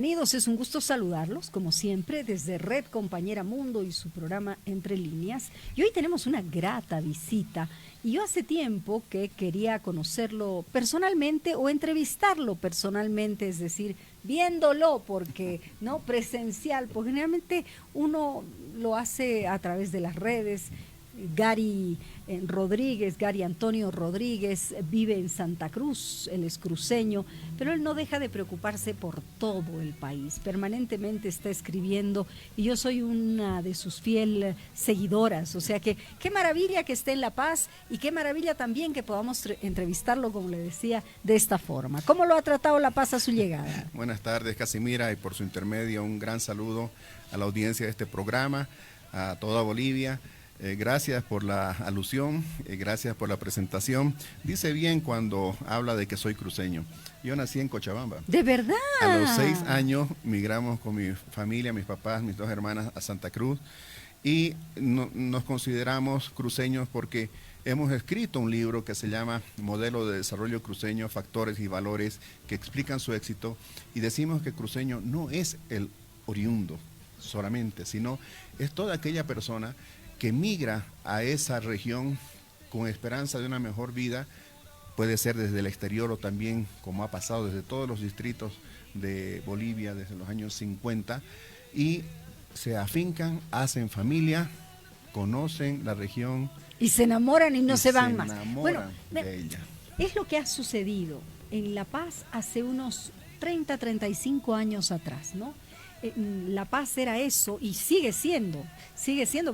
Bienvenidos, es un gusto saludarlos, como siempre, desde Red Compañera Mundo y su programa Entre Líneas. Y hoy tenemos una grata visita. Y yo hace tiempo que quería conocerlo personalmente o entrevistarlo personalmente, es decir, viéndolo, porque no presencial, porque generalmente uno lo hace a través de las redes. Gary Rodríguez, Gary Antonio Rodríguez, vive en Santa Cruz, él es cruceño, pero él no deja de preocuparse por todo el país, permanentemente está escribiendo y yo soy una de sus fiel seguidoras, o sea que qué maravilla que esté en La Paz y qué maravilla también que podamos entrevistarlo, como le decía, de esta forma. ¿Cómo lo ha tratado La Paz a su llegada? Buenas tardes, Casimira, y por su intermedio un gran saludo a la audiencia de este programa, a toda Bolivia. Gracias por la alusión, gracias por la presentación. Dice bien cuando habla de que soy cruceño. Yo nací en Cochabamba. ¿De verdad? A los 6 años migramos con mi familia, mis papás, mis 2 hermanas a Santa Cruz y nos consideramos cruceños porque hemos escrito un libro que se llama Modelo de Desarrollo Cruceño, Factores y Valores que explican su éxito y decimos que cruceño no es el oriundo solamente, sino es toda aquella persona que migra a esa región con esperanza de una mejor vida, puede ser desde el exterior o también, como ha pasado desde todos los distritos de Bolivia desde los años 50, y se afincan, hacen familia, conocen la región. Y se enamoran y no se van más. Bueno, de ella. Es lo que ha sucedido en La Paz hace unos 30, 35 años atrás, ¿no? La Paz era eso y sigue siendo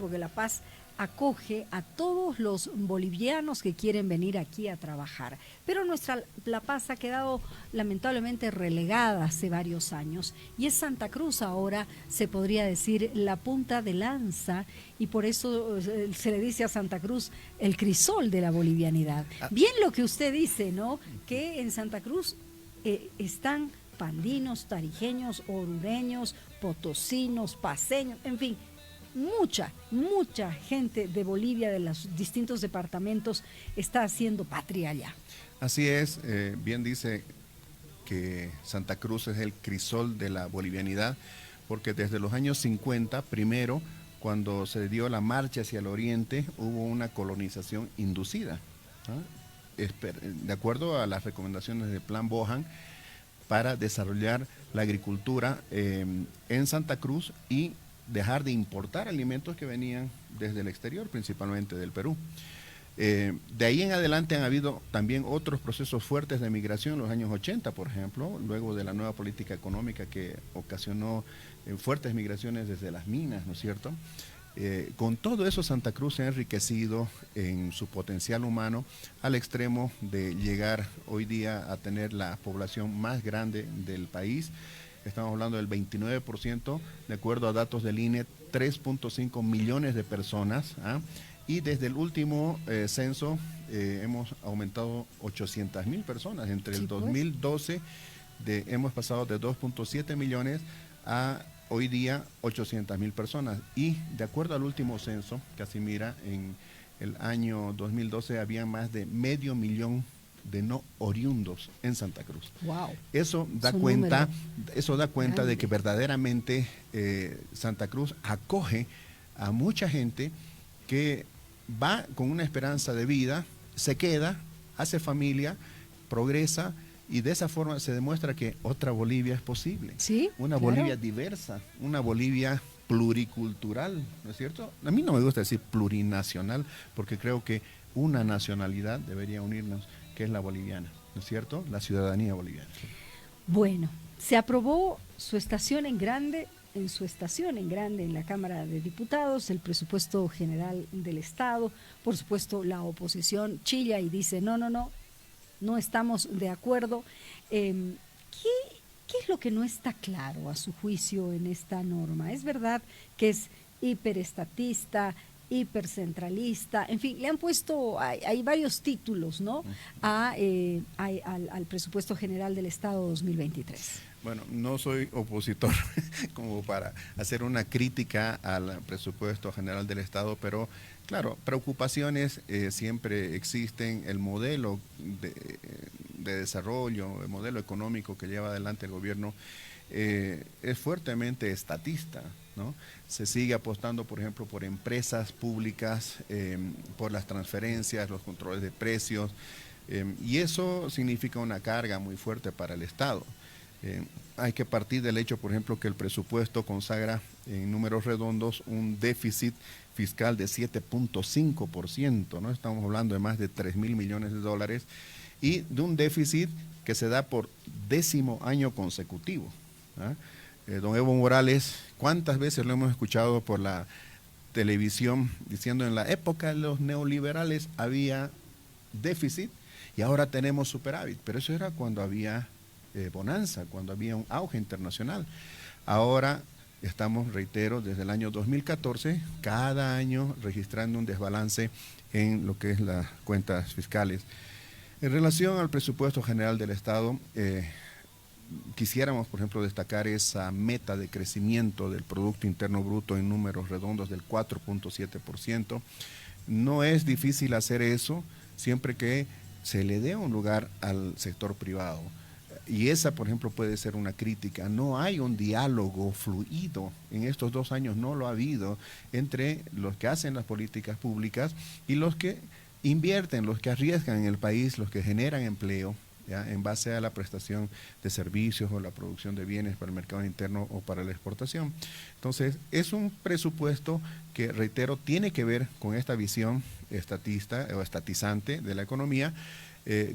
porque La Paz acoge a todos los bolivianos que quieren venir aquí a trabajar. Pero nuestra La Paz ha quedado lamentablemente relegada hace varios años y es Santa Cruz ahora, se podría decir, la punta de lanza y por eso se le dice a Santa Cruz el crisol de la bolivianidad. Bien lo que usted dice, ¿no? Que en Santa Cruz están pandinos, tarijeños, orureños, potosinos, paceños, en fin, mucha gente de Bolivia, de los distintos departamentos, está haciendo patria allá. Así es, bien dice que Santa Cruz es el crisol de la bolivianidad, porque desde los años 50, primero, cuando se dio la marcha hacia el oriente, hubo una colonización inducida, ¿no? De acuerdo a las recomendaciones del Plan Bohan, para desarrollar la agricultura en Santa Cruz y dejar de importar alimentos que venían desde el exterior, principalmente del Perú. De ahí en adelante han habido también otros procesos fuertes de migración en los años 80, por ejemplo, luego de la nueva política económica que ocasionó fuertes migraciones desde las minas, ¿no es cierto? Con todo eso Santa Cruz se ha enriquecido en su potencial humano al extremo de llegar hoy día a tener la población más grande del país. Estamos hablando del 29%, de acuerdo a datos del INE, 3.5 millones de personas, ¿ah? Y desde el último censo hemos aumentado 800.000 personas. Entre el 2012 hemos pasado de 2.7 millones a hoy día 800.000 personas. Y de acuerdo al último censo, Casimira, en el año 2012 había más de 500.000 de no oriundos en Santa Cruz. Wow. Eso da cuenta de que verdaderamente Santa Cruz acoge a mucha gente que va con una esperanza de vida, se queda, hace familia, progresa y de esa forma se demuestra que otra Bolivia es posible. Sí, una claro. Bolivia diversa, una Bolivia pluricultural, ¿no es cierto? A mí no me gusta decir plurinacional porque creo que una nacionalidad debería unirnos, que es la boliviana, ¿no es cierto? La ciudadanía boliviana. Bueno, se aprobó su estación en grande en la Cámara de Diputados, el presupuesto general del Estado, por supuesto la oposición chilla y dice no estamos de acuerdo. ¿Qué es lo que no está claro a su juicio en esta norma? Es verdad que es hiperestatista, hipercentralista, en fin, le han puesto, hay varios títulos, ¿no? Al presupuesto general del Estado 2023. Bueno, no soy opositor como para hacer una crítica al presupuesto general del Estado, pero claro, preocupaciones siempre existen. El modelo de desarrollo, el modelo económico que lleva adelante el gobierno es fuertemente estatista, ¿no? Se sigue apostando, por ejemplo, por empresas públicas, por las transferencias, los controles de precios, y eso significa una carga muy fuerte para el Estado. Hay que partir del hecho, por ejemplo, que el presupuesto consagra en números redondos un déficit fiscal de 7.5%, ¿no? Estamos hablando de más de 3.000 millones de dólares y de un déficit que se da por 10º año consecutivo, ¿ah? Don Evo Morales, ¿cuántas veces lo hemos escuchado por la televisión diciendo en la época de los neoliberales había déficit y ahora tenemos superávit? Pero eso era cuando había bonanza, cuando había un auge internacional. Ahora estamos, reitero, desde el año 2014, cada año registrando un desbalance en lo que es las cuentas fiscales. En relación al presupuesto general del Estado, quisiéramos, por ejemplo, destacar esa meta de crecimiento del Producto Interno Bruto en números redondos del 4.7%. No es difícil hacer eso siempre que se le dé un lugar al sector privado. Y esa, por ejemplo, puede ser una crítica. No hay un diálogo fluido, en estos 2 años no lo ha habido, entre los que hacen las políticas públicas y los que invierten, los que arriesgan en el país, los que generan empleo, ¿ya?, en base a la prestación de servicios o la producción de bienes para el mercado interno o para la exportación. Entonces, es un presupuesto que, reitero, tiene que ver con esta visión estatista o estatizante de la economía,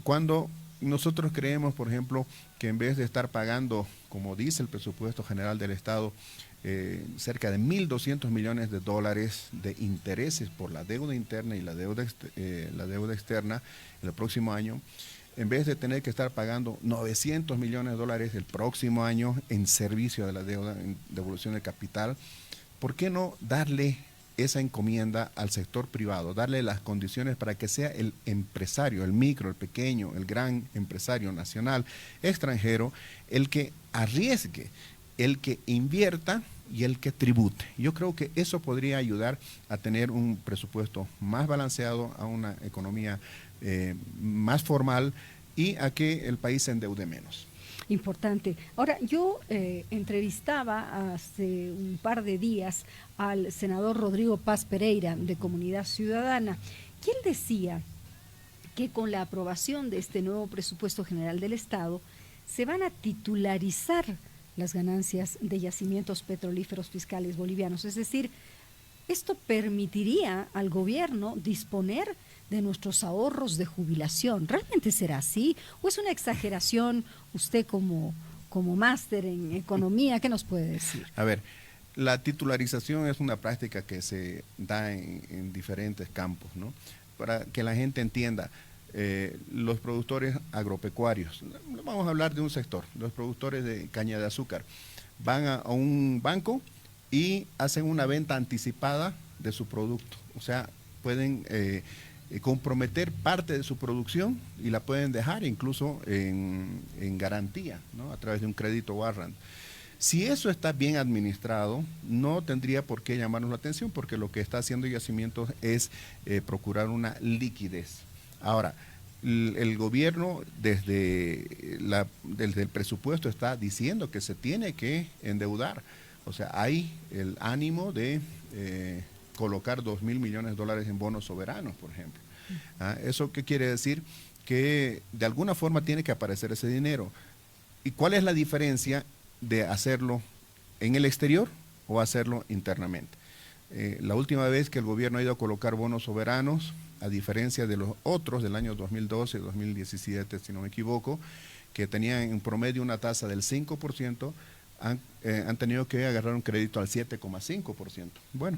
cuando nosotros creemos, por ejemplo, que en vez de estar pagando, como dice el presupuesto general del Estado, cerca de 1.200 millones de dólares de intereses por la deuda interna y la deuda externa en el próximo año, en vez de tener que estar pagando 900 millones de dólares el próximo año en servicio de la deuda, en devolución de capital, ¿por qué no darle esa encomienda al sector privado, darle las condiciones para que sea el empresario, el micro, el pequeño, el gran empresario nacional, extranjero, el que arriesgue, el que invierta y el que tribute? Yo creo que eso podría ayudar a tener un presupuesto más balanceado, a una economía más formal y a que el país se endeude menos. Importante. Ahora, yo entrevistaba hace un par de días al senador Rodrigo Paz Pereira de Comunidad Ciudadana, y él decía que con la aprobación de este nuevo presupuesto general del Estado se van a titularizar las ganancias de yacimientos petrolíferos fiscales bolivianos. Es decir, esto permitiría al gobierno disponer de nuestros ahorros de jubilación. ¿Realmente será así? ¿O es una exageración? Usted como máster en economía, ¿qué nos puede decir? A ver, la titularización es una práctica que se da en diferentes campos, ¿no? Para que la gente entienda, los productores agropecuarios, vamos a hablar de un sector, los productores de caña de azúcar, van a un banco y hacen una venta anticipada de su producto. O sea, pueden comprometer parte de su producción y la pueden dejar incluso en garantía, ¿no?, a través de un crédito warrant. Si eso está bien administrado, no tendría por qué llamarnos la atención, porque lo que está haciendo Yacimientos es procurar una liquidez. Ahora, el gobierno desde el presupuesto está diciendo que se tiene que endeudar. O sea, hay el ánimo de colocar 2.000 millones de dólares en bonos soberanos, por ejemplo. ¿Eso qué quiere decir? Que de alguna forma tiene que aparecer ese dinero. ¿Y cuál es la diferencia de hacerlo en el exterior o hacerlo internamente? La última vez que el gobierno ha ido a colocar bonos soberanos, a diferencia de los otros del año 2012, 2017, si no me equivoco, que tenían en promedio una tasa del 5%, han tenido que agarrar un crédito al 7,5%. Bueno,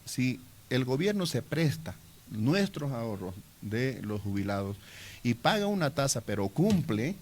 si el gobierno se presta nuestros ahorros de los jubilados y paga una tasa, pero cumple,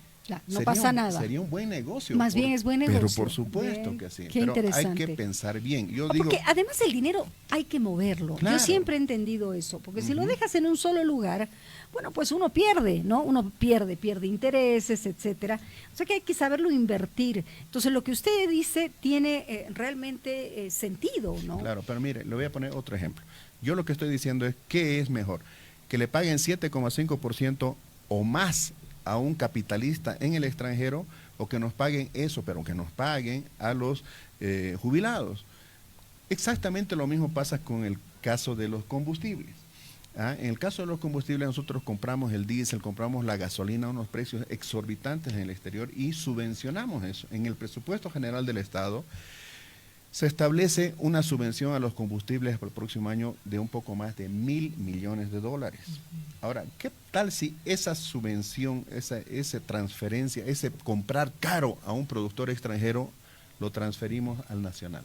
no pasa nada. Sería un buen negocio. Más bien es buen negocio. Pero por supuesto que sí. Qué pero interesante. hay que pensar bien. Porque además el dinero hay que moverlo. Claro. Yo siempre he entendido eso, porque si lo dejas en un solo lugar, bueno, pues uno pierde, ¿no? Uno pierde intereses, etcétera. O sea que hay que saberlo invertir. Entonces lo que usted dice tiene realmente sentido, ¿no? Claro, pero mire, le voy a poner otro ejemplo. Yo lo que estoy diciendo es, ¿qué es mejor? Que le paguen 7,5% o más a un capitalista en el extranjero, o que nos paguen eso, pero que nos paguen a los jubilados. Exactamente lo mismo pasa con el caso de los combustibles. En el caso de los combustibles, nosotros compramos el diésel, compramos la gasolina a unos precios exorbitantes en el exterior y subvencionamos eso. En el presupuesto general del Estado se establece una subvención a los combustibles para el próximo año de un poco más de $1.000 millones. Ahora, ¿qué tal si esa subvención, esa transferencia, ese comprar caro a un productor extranjero, lo transferimos al nacional?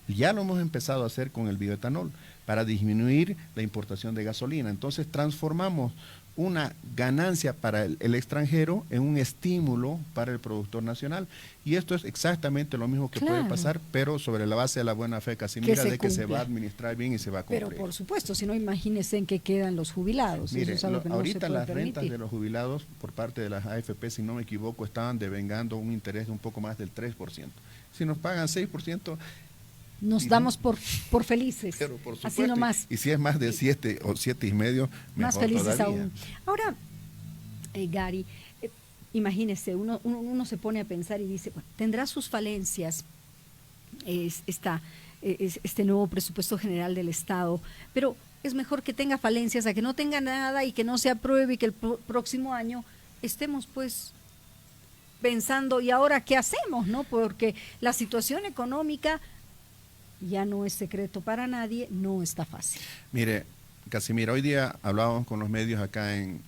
Ya lo hemos empezado a hacer con el bioetanol para disminuir la importación de gasolina. Entonces transformamos una ganancia para el extranjero en un estímulo para el productor nacional. Y esto es exactamente lo mismo que puede pasar, pero sobre la base de la buena fe, Casimira, de que se va a administrar bien y se va a cumplir. Pero por supuesto, si no, imagínense en qué quedan los jubilados. Mire, eso es algo que ahorita no se puede las permitir. rentas de los jubilados por parte de las AFP, si no me equivoco, estaban devengando un interés de un poco más del 3%. Si nos pagan 6%, nos damos por felices. Pero por supuesto, así nomás. Y si es más de 7 o 7,5, mejor más felices todavía. aún. Ahora, Gary, imagínese, uno se pone a pensar y dice, bueno, tendrá sus falencias este nuevo presupuesto general del Estado, pero es mejor que tenga falencias a que no tenga nada y que no se apruebe y que el próximo año estemos pues pensando, ¿y ahora qué hacemos? ¿No? Porque la situación económica, ya no es secreto para nadie, no está fácil. Mire, Casimira, hoy día hablábamos con los medios acá en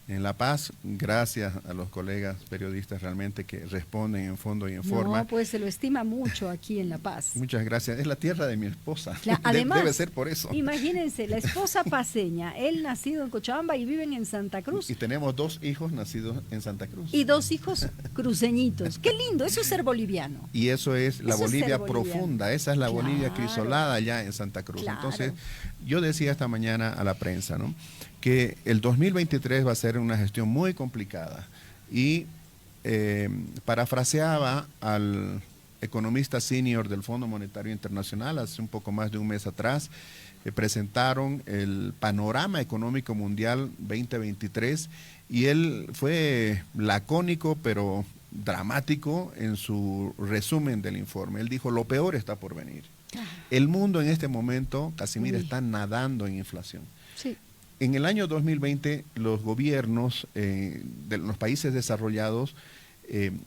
La Paz, gracias a los colegas periodistas realmente que responden en fondo y en forma. No, pues se lo estima mucho aquí en La Paz. Muchas gracias. Es la tierra de mi esposa. Además, debe ser por eso. Imagínense, la esposa paseña, él nacido en Cochabamba y viven en Santa Cruz. Y tenemos 2 hijos nacidos en Santa Cruz. Y 2 hijos cruceñitos. Qué lindo, eso es ser boliviano. Y eso es la Bolivia profunda, esa es la Claro. Bolivia crisolada allá en Santa Cruz. Claro. Entonces, yo decía esta mañana a la prensa, ¿no?, que el 2023 va a ser una gestión muy complicada. Y parafraseaba al economista senior del Fondo Monetario Internacional hace un poco más de un mes atrás, presentaron el panorama económico mundial 2023 y él fue lacónico pero dramático en su resumen del informe. Él dijo, lo peor está por venir. El mundo en este momento, Casimira, está nadando en inflación. Sí. En el año 2020, los gobiernos de los países desarrollados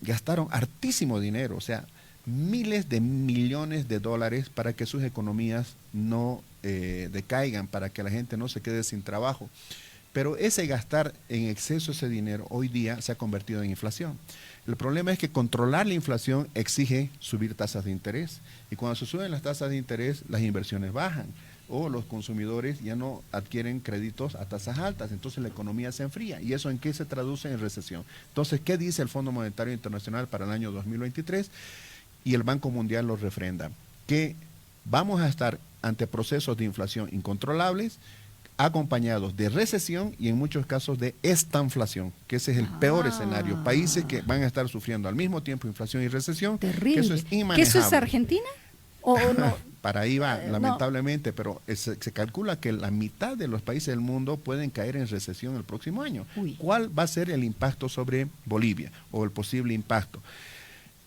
gastaron hartísimo dinero, o sea, miles de millones de dólares para que sus economías no decaigan, para que la gente no se quede sin trabajo. Pero ese gastar en exceso ese dinero hoy día se ha convertido en inflación. El problema es que controlar la inflación exige subir tasas de interés. Y cuando se suben las tasas de interés, las inversiones bajan. O los consumidores ya no adquieren créditos a tasas altas, entonces la economía se enfría. ¿Y eso en qué se traduce? En recesión. Entonces, ¿qué dice el Fondo Monetario Internacional para el año 2023? Y el Banco Mundial lo refrenda, que vamos a estar ante procesos de inflación incontrolables, acompañados de recesión y en muchos casos de estanflación, que ese es el peor escenario. Países que van a estar sufriendo al mismo tiempo inflación y recesión. Terrible. Que eso es inmanejable. ¿Que eso es Argentina? ¿O no? Para ahí va, lamentablemente, no. Pero se calcula que la mitad de los países del mundo pueden caer en recesión el próximo año. Uy. ¿Cuál va a ser el impacto sobre Bolivia o el posible impacto?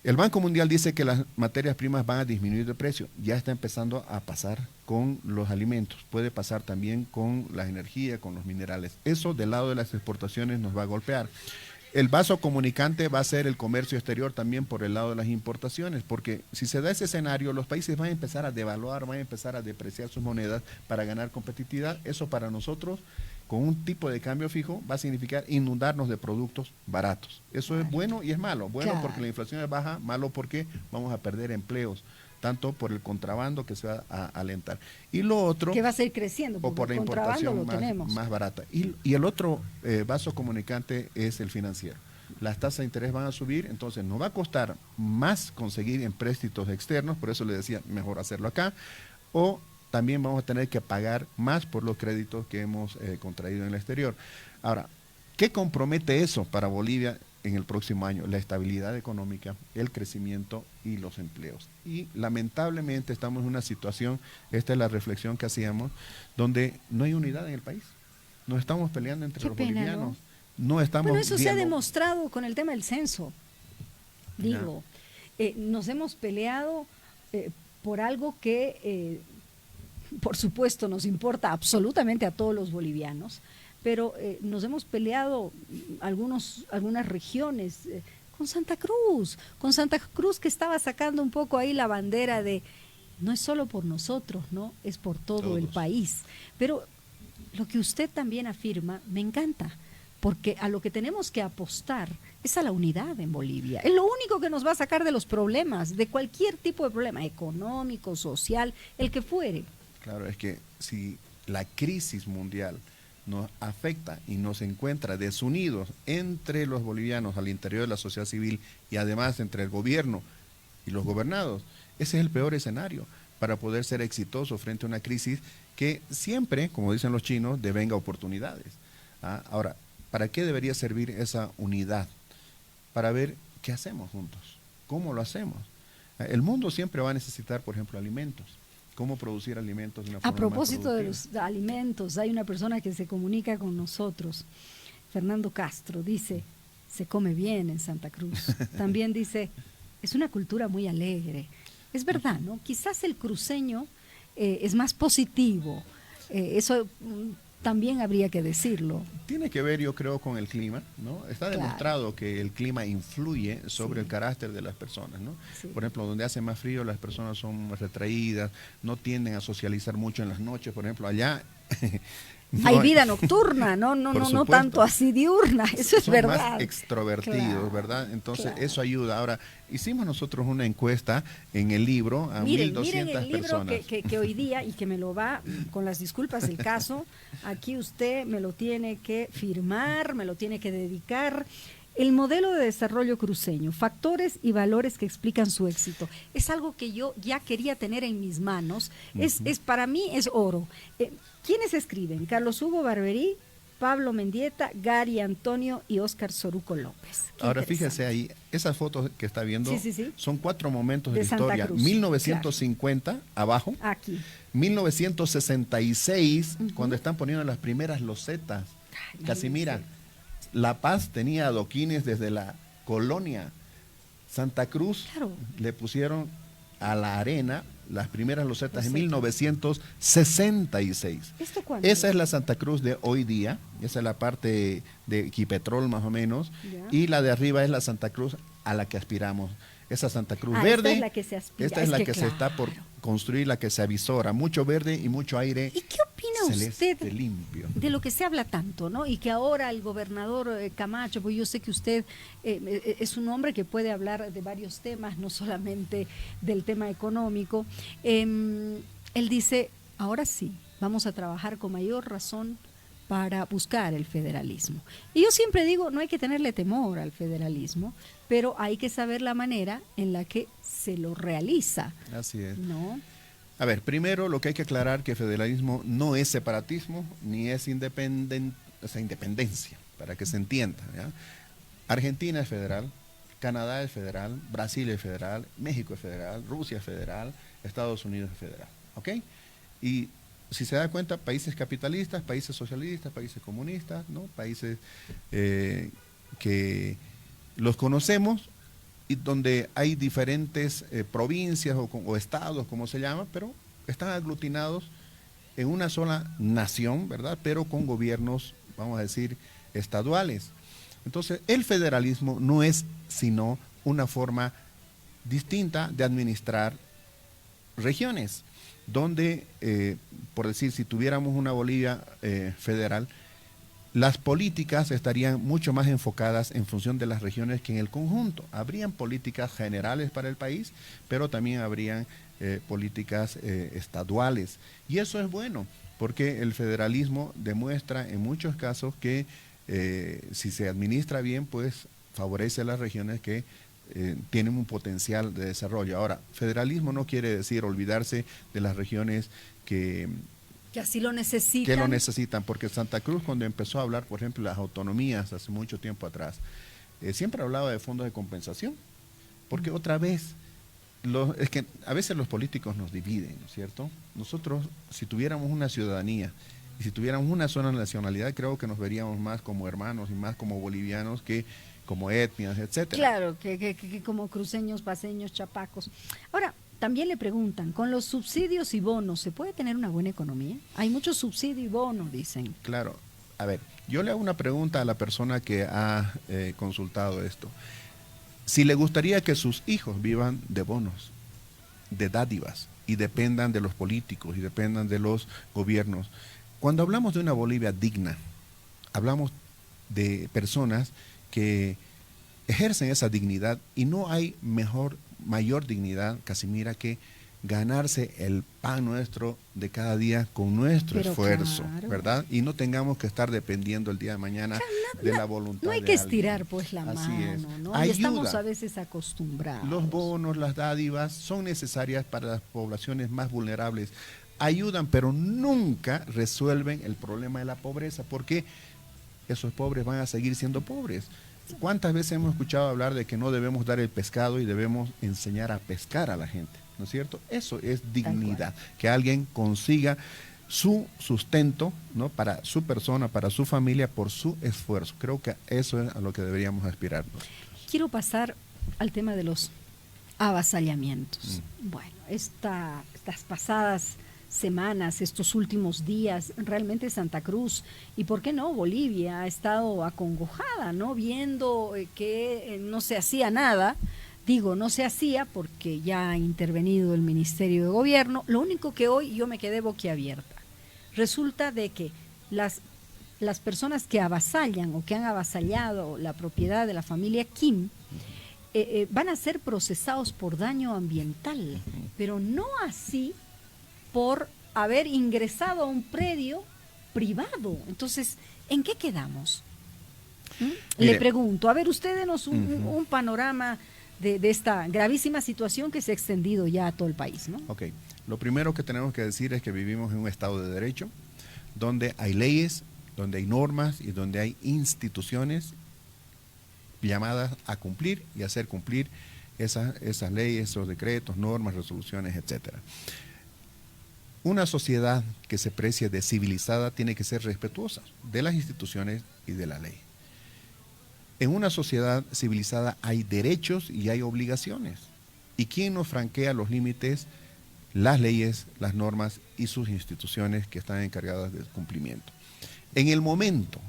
El Banco Mundial dice que las materias primas van a disminuir de precio. Ya está empezando a pasar con los alimentos. Puede pasar también con la energía, con los minerales. Eso del lado de las exportaciones nos va a golpear. El vaso comunicante va a ser el comercio exterior también por el lado de las importaciones, porque si se da ese escenario, los países van a empezar a devaluar, van a empezar a depreciar sus monedas para ganar competitividad. Eso para nosotros, con un tipo de cambio fijo, va a significar inundarnos de productos baratos. Eso es bueno y es malo. Bueno porque la inflación es baja, malo porque vamos a perder empleos, tanto por el contrabando que se va a alentar. Y lo otro... que va a seguir creciendo, o por la importación más barata. Y el otro vaso comunicante es el financiero. Las tasas de interés van a subir, entonces nos va a costar más conseguir empréstitos externos, por eso le decía, mejor hacerlo acá, o también vamos a tener que pagar más por los créditos que hemos contraído en el exterior. Ahora, ¿qué compromete eso para Bolivia en el próximo año? La estabilidad económica, el crecimiento y los empleos. Y lamentablemente estamos en una situación, esta es la reflexión que hacíamos, donde no hay unidad en el país. Nos estamos peleando entre los bolivianos. No estamos eso se ha demostrado con el tema del censo. Digo, nos hemos peleado por algo que, por supuesto, nos importa absolutamente a todos los bolivianos, pero nos hemos peleado algunas regiones con Santa Cruz que estaba sacando un poco ahí la bandera de no es solo por nosotros, ¿no? Es por todo el país. Pero lo que usted también afirma me encanta, porque a lo que tenemos que apostar es a la unidad en Bolivia. Es lo único que nos va a sacar de los problemas, de cualquier tipo de problema, económico, social, el que fuere. Claro, es que si la crisis mundial nos afecta y nos encuentra desunidos entre los bolivianos al interior de la sociedad civil y además entre el gobierno y los gobernados, ese es el peor escenario para poder ser exitoso frente a una crisis que siempre, como dicen los chinos, devenga oportunidades. Ahora, ¿para qué debería servir esa unidad? Para ver qué hacemos juntos, cómo lo hacemos. El mundo siempre va a necesitar, por ejemplo, alimentos. ¿Cómo producir alimentos de una forma A propósito más de los alimentos, hay una persona que se comunica con nosotros, Fernando Castro, dice, se come bien en Santa Cruz. También dice, es una cultura muy alegre. Es verdad, ¿no? Quizás el cruceño es más positivo, eso también habría que decirlo. Tiene que ver, yo creo, con el clima, ¿no? Está demostrado que el clima influye sobre el carácter de las personas, ¿no? Sí. Por ejemplo, donde hace más frío, las personas son más retraídas, no tienden a socializar mucho en las noches, por ejemplo, allá... No, hay vida nocturna, no tanto así diurna, eso es verdad. Son más extrovertidos, ¿verdad? Entonces, eso ayuda. Ahora, hicimos nosotros una encuesta en el libro a 1.200 personas. Miren el libro que hoy día, y que me lo va, con las disculpas del caso, aquí usted me lo tiene que firmar, me lo tiene que dedicar. El modelo de desarrollo cruceño, factores y valores que explican su éxito. Es algo que yo ya quería tener en mis manos. Es para mí es oro. ¿Quiénes escriben? Carlos Hugo Barberí, Pablo Mendieta, Gary Antonio y Óscar Soruco López. Ahora fíjese ahí, esas fotos que está viendo son 4 momentos de la historia. Cruz, 1950, abajo. Aquí. 1966, cuando están poniendo las primeras losetas. Casimira. La Paz tenía adoquines desde la colonia. Santa Cruz le pusieron a la arena las primeras losetas en 1966. ¿Esto cuándo? Esa es la Santa Cruz de hoy día, esa es la parte de Equipetrol más o menos, y la de arriba es la Santa Cruz a la que aspiramos. Esa Santa Cruz verde, esta es la que se aspira. Esta es la que se está por construir, la que se avisora, mucho verde y mucho aire. ¿Y qué opina usted limpio de lo que se habla tanto, ¿no? Y que ahora el gobernador Camacho, pues yo sé que usted es un hombre que puede hablar de varios temas, no solamente del tema económico. Él dice, ahora sí, vamos a trabajar con mayor razón para buscar el federalismo. Y yo siempre digo, no hay que tenerle temor al federalismo, pero hay que saber la manera en la que se lo realiza. Así es. ¿No? A ver, primero lo que hay que aclarar que federalismo no es separatismo ni es independencia, para que se entienda, ¿ya? Argentina es federal, Canadá es federal, Brasil es federal, México es federal, Rusia es federal, Estados Unidos es federal, ¿ok? Y si se da cuenta, países capitalistas, países socialistas, países comunistas, ¿no? Países que los conocemos y donde hay diferentes provincias o estados, como se llama, pero están aglutinados en una sola nación, ¿verdad? Pero con gobiernos, vamos a decir, estaduales. Entonces, el federalismo no es sino una forma distinta de administrar regiones, donde, por decir, si tuviéramos una Bolivia federal, las políticas estarían mucho más enfocadas en función de las regiones que en el conjunto. Habrían políticas generales para el país, pero también habrían políticas estaduales. Y eso es bueno, porque el federalismo demuestra en muchos casos que si se administra bien, pues favorece a las regiones que tienen un potencial de desarrollo. Ahora, federalismo no quiere decir olvidarse de las regiones que así lo necesitan. Que lo necesitan, porque Santa Cruz, cuando empezó a hablar, por ejemplo, de las autonomías hace mucho tiempo atrás, siempre hablaba de fondos de compensación, porque otra vez, es que a veces los políticos nos dividen, ¿no es cierto? Nosotros, si tuviéramos una ciudadanía y si tuviéramos una sola nacionalidad, creo que nos veríamos más como hermanos y más como bolivianos que como etnias, etcétera. Claro, que como cruceños, paseños, chapacos. Ahora, también le preguntan, ¿con los subsidios y bonos se puede tener una buena economía? Hay mucho subsidio y bono, dicen. Claro. A ver, yo le hago una pregunta a la persona que ha consultado esto. Si le gustaría que sus hijos vivan de bonos, de dádivas, y dependan de los políticos y dependan de los gobiernos. Cuando hablamos de una Bolivia digna, hablamos de personas que ejercen esa dignidad y no hay mayor dignidad, Casimira, que ganarse el pan nuestro de cada día con nuestro esfuerzo, claro, ¿verdad? Y no tengamos que estar dependiendo el día de mañana de la voluntad no hay de que alguien. estirar pues la Así mano, es. ¿no? Ayuda. Y estamos a veces acostumbrados. Los bonos, las dádivas son necesarias para las poblaciones más vulnerables. Ayudan, pero nunca resuelven el problema de la pobreza, porque esos pobres van a seguir siendo pobres. ¿Cuántas veces hemos escuchado hablar de que no debemos dar el pescado y debemos enseñar a pescar a la gente? ¿No es cierto? Eso es dignidad, que alguien consiga su sustento, ¿no?, para su persona, para su familia, por su esfuerzo. Creo que eso es a lo que deberíamos aspirar, ¿no? Quiero pasar al tema de los avasallamientos. Bueno, estas pasadas semanas, estos últimos días, realmente Santa Cruz y por qué no Bolivia ha estado acongojada, ¿no? Viendo que no se hacía nada. Digo, no se hacía porque ya ha intervenido el Ministerio de Gobierno. Lo único que hoy yo me quedé boquiabierta. Resulta de que las personas que avasallan o que han avasallado la propiedad de la familia Kim van a ser procesados por daño ambiental, pero no así por haber ingresado a un predio privado. Entonces, ¿en qué quedamos? Le pregunto, a ver, usted denos un panorama de esta gravísima situación que se ha extendido ya a todo el país, ¿no? Ok, lo primero que tenemos que decir es que vivimos en un Estado de Derecho, donde hay leyes, donde hay normas y donde hay instituciones llamadas a cumplir y hacer cumplir esas leyes, esos decretos, normas, resoluciones, etcétera. Una sociedad que se precie de civilizada tiene que ser respetuosa de las instituciones y de la ley. En una sociedad civilizada hay derechos y hay obligaciones. ¿Y quién nos franquea los límites? Las leyes, las normas y sus instituciones que están encargadas del cumplimiento. En el momento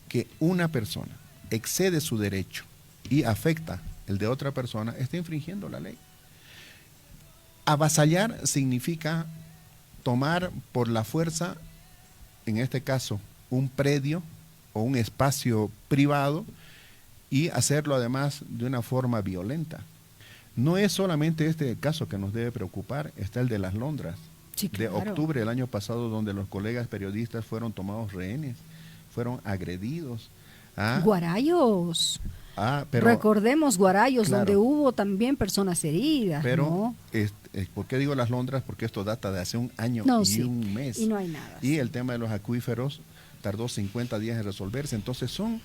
que una persona excede su derecho y afecta el de otra persona, está infringiendo la ley. Avasallar significa tomar por la fuerza, en este caso, un predio o un espacio privado y hacerlo además de una forma violenta. No es solamente este caso que nos debe preocupar, está el de Las Londras, sí, claro, de octubre del año pasado, donde los colegas periodistas fueron tomados rehenes, fueron agredidos. Guarayos. Pero, recordemos Guarayos, claro, donde hubo también personas heridas. Pero, ¿no? ¿Por qué digo Las Londras? Porque esto data de hace un año un mes. Y no hay nada. Y el tema de los acuíferos tardó 50 días en resolverse. Entonces son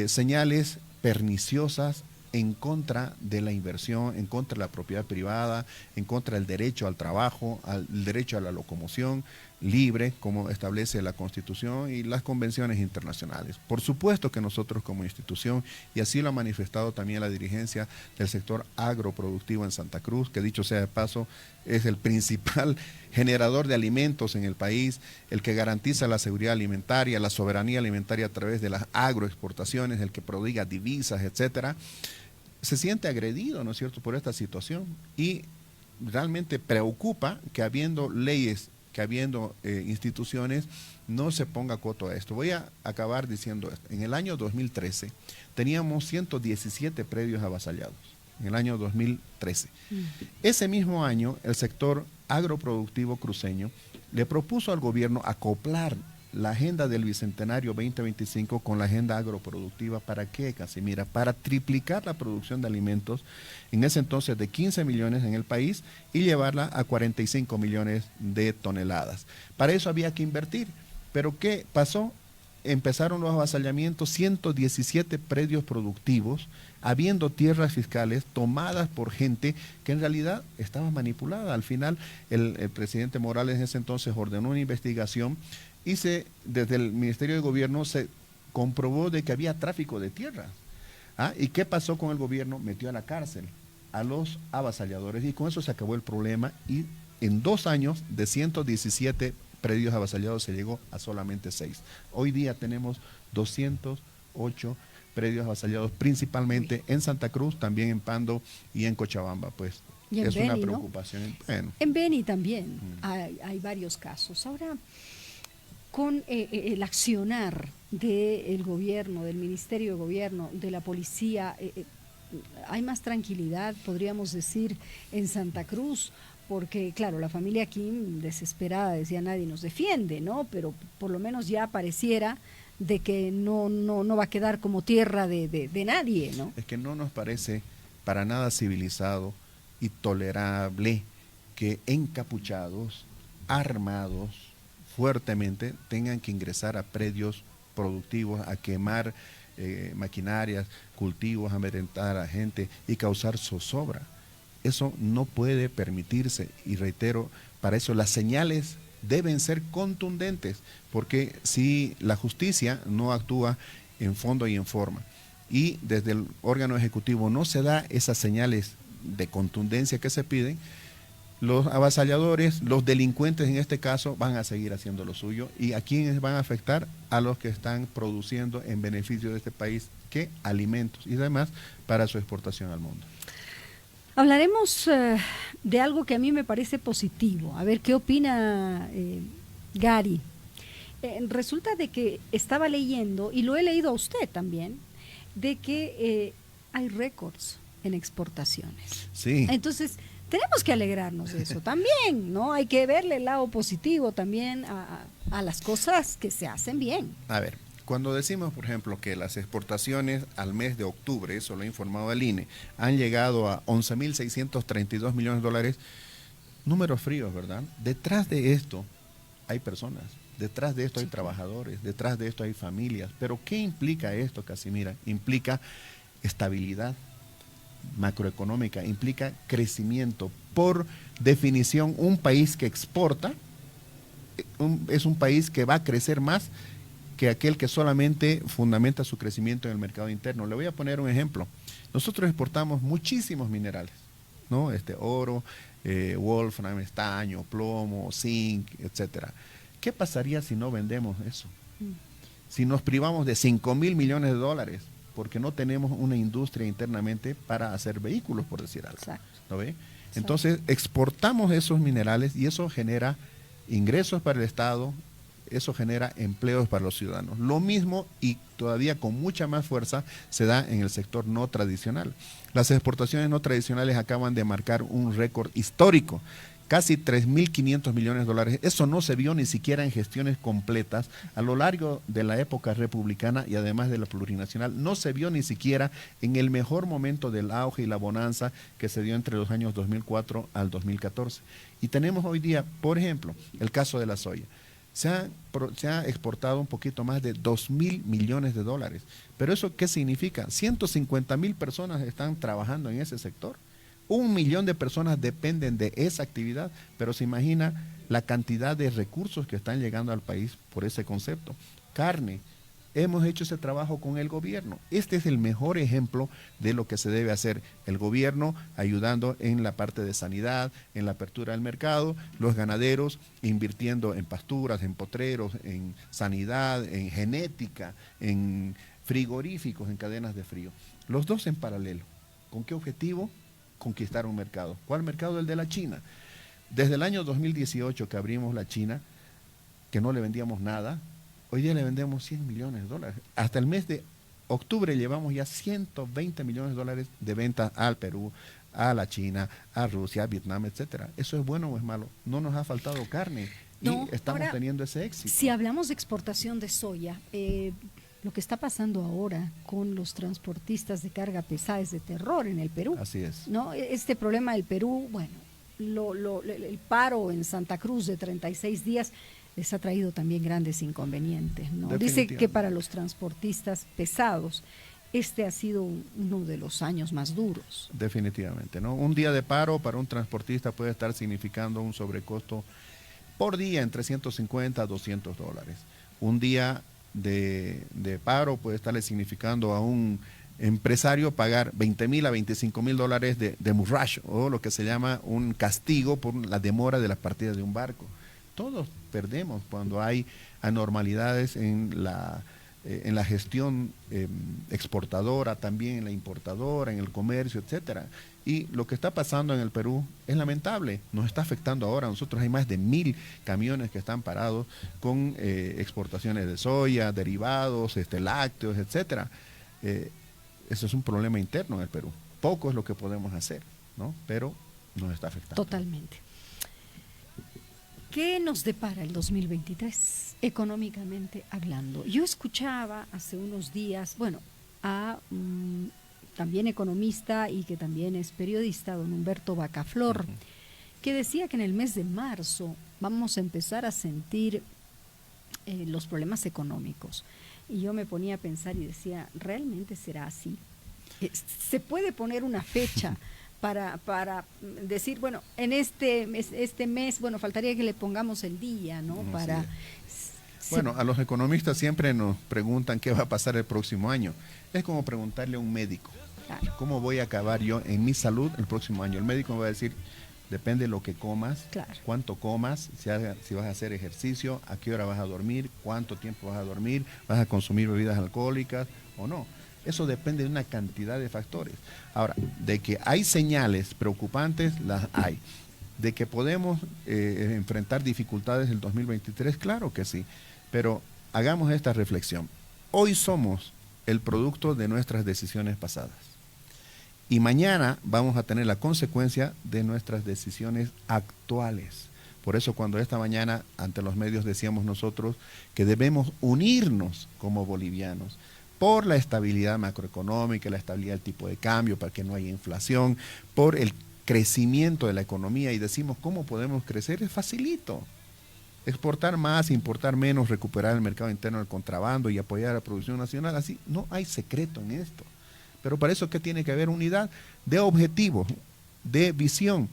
señales perniciosas en contra de la inversión, en contra de la propiedad privada, en contra del derecho al trabajo, al derecho a la locomoción libre, como establece la Constitución y las convenciones internacionales. Por supuesto que nosotros como institución, y así lo ha manifestado también la dirigencia del sector agroproductivo en Santa Cruz, que dicho sea de paso, es el principal generador de alimentos en el país, el que garantiza la seguridad alimentaria, la soberanía alimentaria a través de las agroexportaciones, el que prodiga divisas, etcétera, se siente agredido, ¿no es cierto?, por esta situación, y realmente preocupa que habiendo leyes, que habiendo instituciones, no se ponga coto a esto. Voy a acabar diciendo esto. En el año 2013 teníamos 117 predios avasallados, en el año 2013. Ese mismo año el sector agroproductivo cruceño le propuso al gobierno acoplar la agenda del Bicentenario 2025 con la agenda agroproductiva. ¿Para qué, Casimira? Para triplicar la producción de alimentos, en ese entonces de 15 millones en el país, y llevarla a 45 millones de toneladas. Para eso había que invertir. ¿Pero qué pasó? Empezaron los avasallamientos, 117 predios productivos, habiendo tierras fiscales tomadas por gente que en realidad estaba manipulada. Al final, el presidente Morales en ese entonces ordenó una investigación y desde el Ministerio de Gobierno se comprobó de que había tráfico de tierras. ¿Ah? ¿Y qué pasó con el gobierno? Metió a la cárcel a los avasalladores y con eso se acabó el problema y en 2 años de 117 predios avasallados se llegó a solamente 6. Hoy día tenemos 208 predios avasallados, principalmente en Santa Cruz, también en Pando y en Cochabamba. Pues y en es Beni, una ¿no? preocupación. Bueno. En Beni también hay varios casos. Ahora, con el accionar del gobierno, del Ministerio de Gobierno, de la policía, hay más tranquilidad, podríamos decir, en Santa Cruz, porque claro, la familia Kim desesperada decía nadie nos defiende, ¿no? Pero por lo menos ya pareciera de que no va a quedar como tierra de nadie, ¿no? Es que no nos parece para nada civilizado y tolerable que encapuchados, armados fuertemente, tengan que ingresar a predios productivos, a quemar maquinarias, cultivos, amedrentar a la gente y causar zozobra. Eso no puede permitirse y reitero, para eso las señales deben ser contundentes, porque si la justicia no actúa en fondo y en forma y desde el órgano ejecutivo no se da esas señales de contundencia que se piden, los avasalladores, los delincuentes en este caso van a seguir haciendo lo suyo. ¿Y a quiénes van a afectar? A los que están produciendo en beneficio de este país, ¿qué? Alimentos y demás para su exportación al mundo. Hablaremos de algo que a mí me parece positivo. A ver, ¿qué opina Gary? Resulta de que estaba leyendo, y lo he leído a usted también, de que hay récords en exportaciones. Sí. Entonces, tenemos que alegrarnos de eso también, ¿no? Hay que verle el lado positivo también a las cosas que se hacen bien. A ver, cuando decimos, por ejemplo, que las exportaciones al mes de octubre, eso lo ha informado el INE, han llegado a 11.632 millones de dólares, números fríos, ¿verdad? Detrás de esto hay personas, detrás de esto hay trabajadores, detrás de esto hay familias. Pero ¿qué implica esto, Casimira? Implica estabilidad macroeconómica, implica crecimiento. Por definición, un país que exporta es un país que va a crecer más que aquel que solamente fundamenta su crecimiento en el mercado interno. Le voy a poner un ejemplo. Nosotros exportamos muchísimos minerales, ¿no? Oro, wolfram, estaño, plomo, zinc, etcétera. ¿Qué pasaría si no vendemos eso? Si nos privamos de 5.000 millones de dólares porque no tenemos una industria internamente para hacer vehículos, por decir algo. Exacto. ¿No ve? Entonces, exportamos esos minerales y eso genera ingresos para el Estado, eso genera empleos para los ciudadanos. Lo mismo y todavía con mucha más fuerza se da en el sector no tradicional. Las exportaciones no tradicionales acaban de marcar un récord histórico. Casi 3.500 millones de dólares. Eso no se vio ni siquiera en gestiones completas a lo largo de la época republicana y además de la plurinacional. No se vio ni siquiera en el mejor momento del auge y la bonanza que se dio entre los años 2004 al 2014. Y tenemos hoy día, por ejemplo, el caso de la soya. Se ha exportado un poquito más de 2.000 millones de dólares. ¿Pero eso qué significa? 150.000 personas están trabajando en ese sector. 1 millón de personas dependen de esa actividad, pero se imagina la cantidad de recursos que están llegando al país por ese concepto. Carne, hemos hecho ese trabajo con el gobierno. Este es el mejor ejemplo de lo que se debe hacer. El gobierno ayudando en la parte de sanidad, en la apertura del mercado, los ganaderos invirtiendo en pasturas, en potreros, en sanidad, en genética, en frigoríficos, en cadenas de frío. Los dos en paralelo. ¿Con qué objetivo? Conquistar un mercado. ¿Cuál mercado? El de la China. Desde el año 2018 que abrimos la China, que no le vendíamos nada, hoy día le vendemos 100 millones de dólares. Hasta el mes de octubre llevamos ya 120 millones de dólares de ventas al Perú, a la China, a Rusia, a Vietnam, etcétera. ¿Eso es bueno o es malo? No nos ha faltado carne y estamos teniendo ese éxito. Si hablamos de exportación de soya, lo que está pasando ahora con los transportistas de carga pesada es de terror en el Perú. Así es. ¿No? Este problema del Perú, bueno, el paro en Santa Cruz de 36 días les ha traído también grandes inconvenientes, ¿no? Dice que para los transportistas pesados este ha sido uno de los años más duros. Definitivamente, ¿no? Un día de paro para un transportista puede estar significando un sobrecosto por día entre 150 a 200 dólares. Un día de paro puede estarle significando a un empresario pagar 20.000 a 25.000 dólares de murrash, o lo que se llama un castigo por la demora de las partidas de un barco. Todos perdemos cuando hay anormalidades en la gestión exportadora, también en la importadora, en el comercio, etcétera. Y lo que está pasando en el Perú es lamentable, nos está afectando ahora. Nosotros hay más de 1.000 camiones que están parados con exportaciones de soya, derivados, lácteos, etcétera. Eso es un problema interno en el Perú. Poco es lo que podemos hacer, ¿no? Pero nos está afectando. Totalmente. ¿Qué nos depara el 2023 económicamente hablando? Yo escuchaba hace unos días, bueno, a también economista y que también es periodista, don Humberto Bacaflor, que decía que en el mes de marzo vamos a empezar a sentir los problemas económicos. Y yo me ponía a pensar y decía, ¿realmente será así? ¿Se puede poner una fecha para decir, bueno, en este mes, bueno, faltaría que le pongamos el día, ¿no? Para... Bueno, a los economistas siempre nos preguntan qué va a pasar el próximo año. Es como preguntarle a un médico, claro, ¿cómo voy a acabar yo en mi salud el próximo año? El médico me va a decir, depende de lo que comas, claro, cuánto comas, si vas a hacer ejercicio, a qué hora vas a dormir, cuánto tiempo vas a dormir, vas a consumir bebidas alcohólicas o no. Eso depende de una cantidad de factores. Ahora, de que hay señales preocupantes, las hay. De que podemos enfrentar dificultades en el 2023, claro que sí. Pero hagamos esta reflexión. Hoy somos el producto de nuestras decisiones pasadas. Y mañana vamos a tener la consecuencia de nuestras decisiones actuales. Por eso cuando esta mañana ante los medios decíamos nosotros que debemos unirnos como bolivianos por la estabilidad macroeconómica, la estabilidad del tipo de cambio, para que no haya inflación, por el crecimiento de la economía, y decimos cómo podemos crecer, es facilito. Exportar más, importar menos, recuperar el mercado interno del contrabando y apoyar a la producción nacional, así no hay secreto en esto. Pero para eso, ¿qué tiene que haber? Unidad de objetivos, de visión,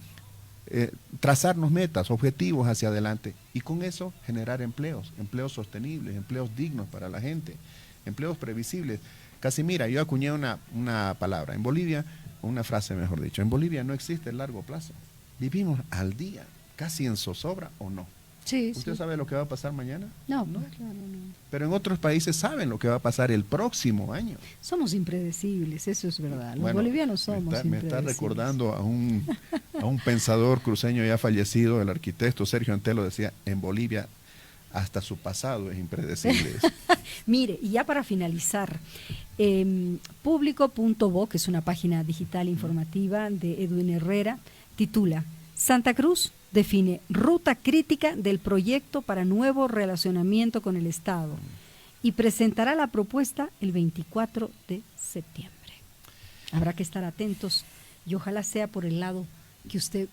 trazarnos metas, objetivos hacia adelante, y con eso generar empleos sostenibles, empleos dignos para la gente, empleos previsibles. Casimira, yo acuñé una palabra, en Bolivia, una frase mejor dicho, en Bolivia no existe el largo plazo, vivimos al día, casi en zozobra o no. Sí, ¿Usted sí. sabe lo que va a pasar mañana? No, claro, no. Pero en otros países saben lo que va a pasar el próximo año. Somos impredecibles, eso es verdad. Los bolivianos somos impredecibles. Me está recordando a un pensador cruceño ya fallecido, el arquitecto Sergio Antelo, decía, en Bolivia hasta su pasado es impredecible. Mire, y ya para finalizar, Público.bo, que es una página digital informativa de Edwin Herrera, titula Santa Cruz define ruta crítica del proyecto para nuevo relacionamiento con el Estado y presentará la propuesta el 24 de septiembre. Habrá que estar atentos y ojalá sea por el lado que usted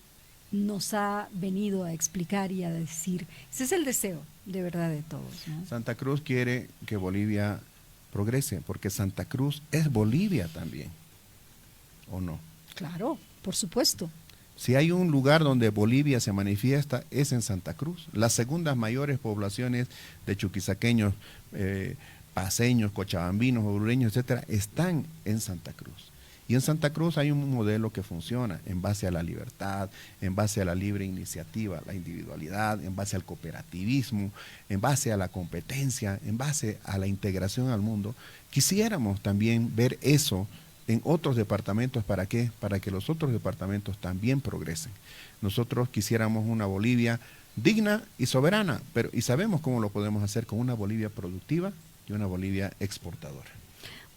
nos ha venido a explicar y a decir. Ese es el deseo, de verdad, de todos, ¿no? Santa Cruz quiere que Bolivia progrese, porque Santa Cruz es Bolivia también, ¿o no? Claro, por supuesto. Si hay un lugar donde Bolivia se manifiesta, es en Santa Cruz. Las segundas mayores poblaciones de chuquisaqueños, paceños, cochabambinos, orureños, etcétera, están en Santa Cruz. Y en Santa Cruz hay un modelo que funciona en base a la libertad, en base a la libre iniciativa, la individualidad, en base al cooperativismo, en base a la competencia, en base a la integración al mundo. Quisiéramos también ver eso en otros departamentos. ¿Para qué? Para que los otros departamentos también progresen. Nosotros quisiéramos una Bolivia digna y soberana, y sabemos cómo lo podemos hacer con una Bolivia productiva y una Bolivia exportadora.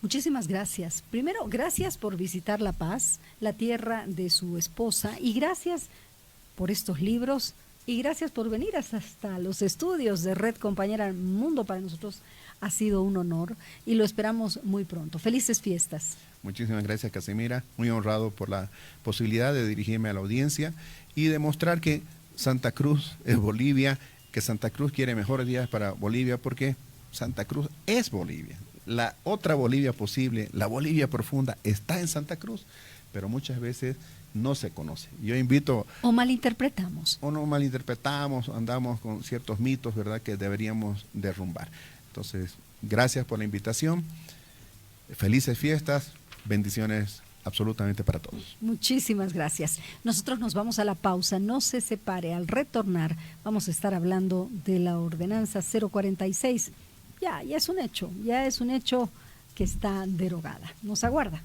Muchísimas gracias. Primero, gracias por visitar La Paz, la tierra de su esposa, y gracias por estos libros, y gracias por venir hasta los estudios de Red Compañera Mundo. Para nosotros ha sido un honor y lo esperamos muy pronto. Felices fiestas. Muchísimas gracias, Casimira. Muy honrado por la posibilidad de dirigirme a la audiencia y demostrar que Santa Cruz es Bolivia, que Santa Cruz quiere mejores días para Bolivia, porque Santa Cruz es Bolivia. La otra Bolivia posible, la Bolivia profunda, está en Santa Cruz, pero muchas veces no se conoce. Yo invito... O malinterpretamos. O no malinterpretamos, andamos con ciertos mitos, ¿verdad?, que deberíamos derrumbar. Entonces, gracias por la invitación. Felices fiestas, bendiciones absolutamente para todos. Muchísimas gracias. Nosotros nos vamos a la pausa, no se separe. Al retornar vamos a estar hablando de la ordenanza 046. Ya es un hecho que está derogada. Nos aguarda.